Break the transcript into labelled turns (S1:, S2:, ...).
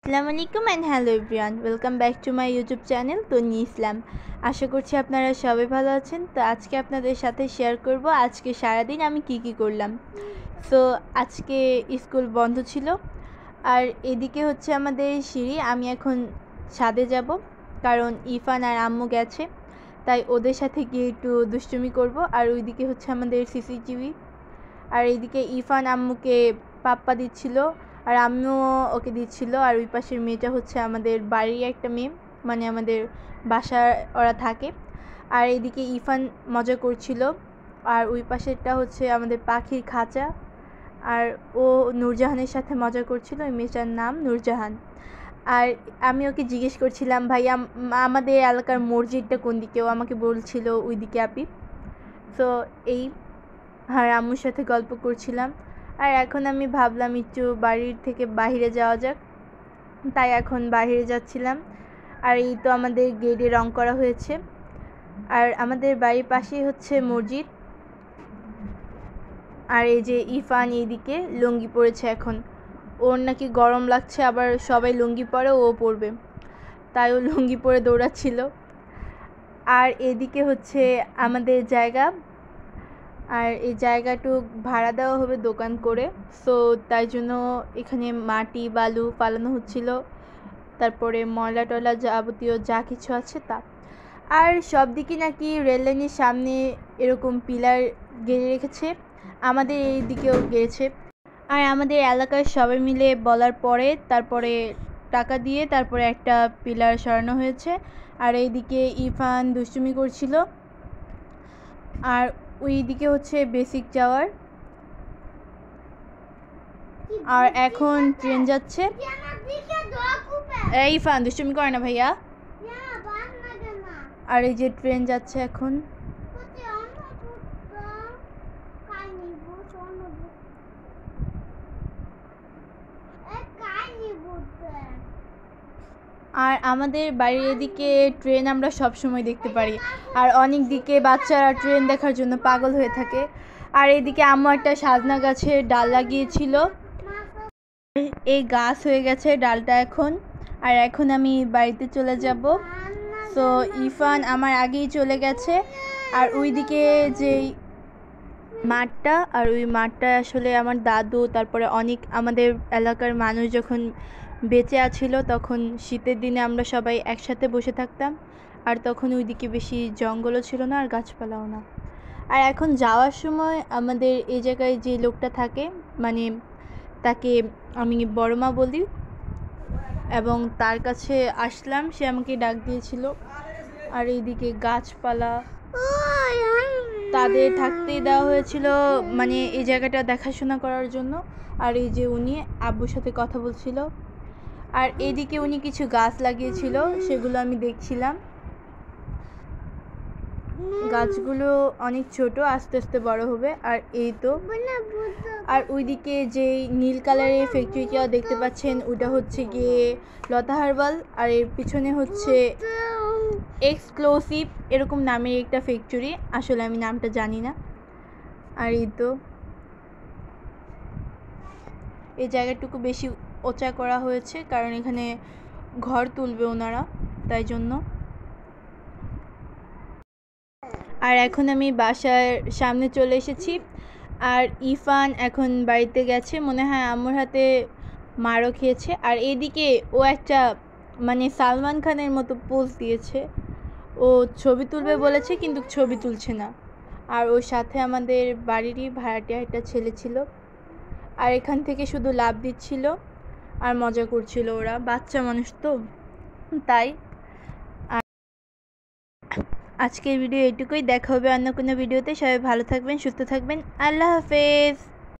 S1: আসসালামু আলাইকুম and hello everyone, welcome back to my YouTube channel Tonni Islam. আশা করছি আপনারা সবাই ভালো আছেন। তো আজকে আপনাদের সাথে শেয়ার করব আজকে সারাদিন আমি কি করলাম। সো আজকে স্কুল বন্ধ ছিল, আর এদিকে হচ্ছে আমাদের সিঁড়ি। আমি এখন ছাদে যাব, কারণ ইরফান আর আম্মু গেছে, তাই ওদের সাথে গিয়ে একটু দুষ্টুমি করব। আর ওইদিকে হচ্ছে আমাদের সিসিটিভি, আর এইদিকে ইরফান আম্মুকে পাপ্পা দিচ্ছিল, আর আম্মুও ওকে দিচ্ছিল। আর ওই পাশের মেয়েটা হচ্ছে আমাদের বাড়ির একটা মেয়ে, মানে আমাদের বাসার ওরা থাকে। আর এদিকে ইরফান মজা করছিল, আর ওই পাশেরটা হচ্ছে আমাদের পাখির খাঁচা। আর ও নূরজাহানের সাথে মজা করছিল, ওই মেয়েটার নাম নূরজাহান। আর আমি ওকে জিজ্ঞেস করছিলাম, ভাইয়া আমাদের এলাকার মসজিদটা কোন দিকে? ও আমাকে বলছিল ওই দিকে আপি। সো এই, আর আম্মুর সাথে গল্প করছিলাম। আর এখন আমি ভাবলাম একটু বাড়ির থেকে বাইরে যাওয়া যাক, তাই এখন বাইরে যাচ্ছিলাম। আর এই তো আমাদের গেটে রং করা হয়েছে, আর আমাদের বাড়ির পাশেই হচ্ছে মসজিদ। আর এই যে ইরফান এইদিকে লুঙ্গি পরেছে, এখন ওর নাকি গরম লাগছে, আবার সবাই লুঙ্গি পরে ও পরবে, তাই ও লুঙ্গি পরে দৌড়াচ্ছিল। আর এদিকে হচ্ছে আমাদের জায়গা, আর এই জায়গাটুক ভাড়া দেওয়া হবে দোকান করে। সো তাই জন্য এখানে মাটি বালু ফালানো হচ্ছিল, তারপরে ময়লা টয়লা যাবতীয় যা কিছু আছে তা। আর সব দিকে নাকি রেললাইনের সামনে এরকম পিলার গেড়ে রেখেছে, আমাদের এই দিকেও গেড়েছে। আর আমাদের এলাকার সবাই মিলে বলার পরে তারপরে টাকা দিয়ে তারপরে একটা পিলার সরানো হয়েছে। আর এইদিকে ইরফান দুষ্টুমি করছিল, আর ওই দিকে হচ্ছে বেসিক টাওয়ার। আর এখন ট্রেন যাচ্ছে। এই ফান দুষ্টুমি করে না ভাইয়া। আর এই যে ট্রেন যাচ্ছে এখন। আর আমাদের বাড়ির এদিকে ট্রেন আমরা সব সময় দেখতে পারি, আর অনেক দিকে বাচ্চারা ট্রেন দেখার জন্য পাগল হয়ে থাকে। আর এদিকে আম্মু একটা সাজনা গাছের ডাল লাগিয়েছিল, এই গাছ হয়ে গেছে ডালটা এখন। আর এখন আমি বাড়িতে চলে যাব। সো ইরফান আমার আগেই চলে গেছে। আর ওইদিকে যেই মাঠটা, আর ওই মাঠটা আসলে আমার দাদু, তারপরে অনেক আমাদের এলাকার মানুষ যখন বেঁচে আছিল তখন শীতের দিনে আমরা সবাই একসাথে বসে থাকতাম। আর তখন ওইদিকে বেশি জঙ্গলও ছিল না আর গাছপালাও না। আর এখন যাওয়ার সময় আমাদের এই জায়গায় যে লোকটা থাকে, মানে তাকে আমি বড় মা বলি, এবং তার কাছে আসলাম, সে আমাকে ডাক দিয়েছিল। আর এইদিকে গাছপালা তাদের থাকতে দেওয়া হয়েছিল, মানে এই জায়গাটা দেখাশোনা করার জন্য। আর এই যে উনি আব্বুর সাথে কথা বলছিল, আর এদিকে উনি কিছু গাছ লাগিয়েছিল, সেগুলো আমি দেখছিলাম। গাছগুলো অনেক ছোট, আস্তে আস্তে বড় হবে। আর এই তো, আর ওইদিকে যে নীল কালারের ফ্যাক্টরিটা দেখতে পাচ্ছেন ওটা হচ্ছে গিয়ে লতা হার্বাল, আর এর পিছনে হচ্ছে এক্সক্লুসিভ এরকম নামের একটা ফ্যাক্টরি, আসলে আমি নামটা জানি না। আর এই তো এই জায়গাটুকু বেশি উঁচা করা হয়েছে, কারণ এখানে ঘর তুলবে ওনারা, তাই জন্য। আর এখন আমি বাসার সামনে চলে এসেছি। আর ইরফান এখন বাড়িতে গেছে, মনে হয় আম্মুর হাতে মারও খেয়েছে। আর এদিকে ও একটা মানে সালমান খানের মতো পোজ দিয়েছে, ও ছবি তুলবে বলেছে কিন্তু ছবি তুলছে না। আর ওর সাথে আমাদের বাড়িরই ভাড়াটিয়া একটা ছেলে ছিল, আর এখান থেকে শুধু লাভ দিচ্ছিল আর মজা করছিল, ওরা বাচ্চা মানুষ তো তাই। আর আজকের ভিডিও এটুকুই, দেখা হবে অন্য কোনো ভিডিওতে। সবাই ভালো থাকবেন, সুস্থ থাকবেন, আল্লাহ হাফেজ।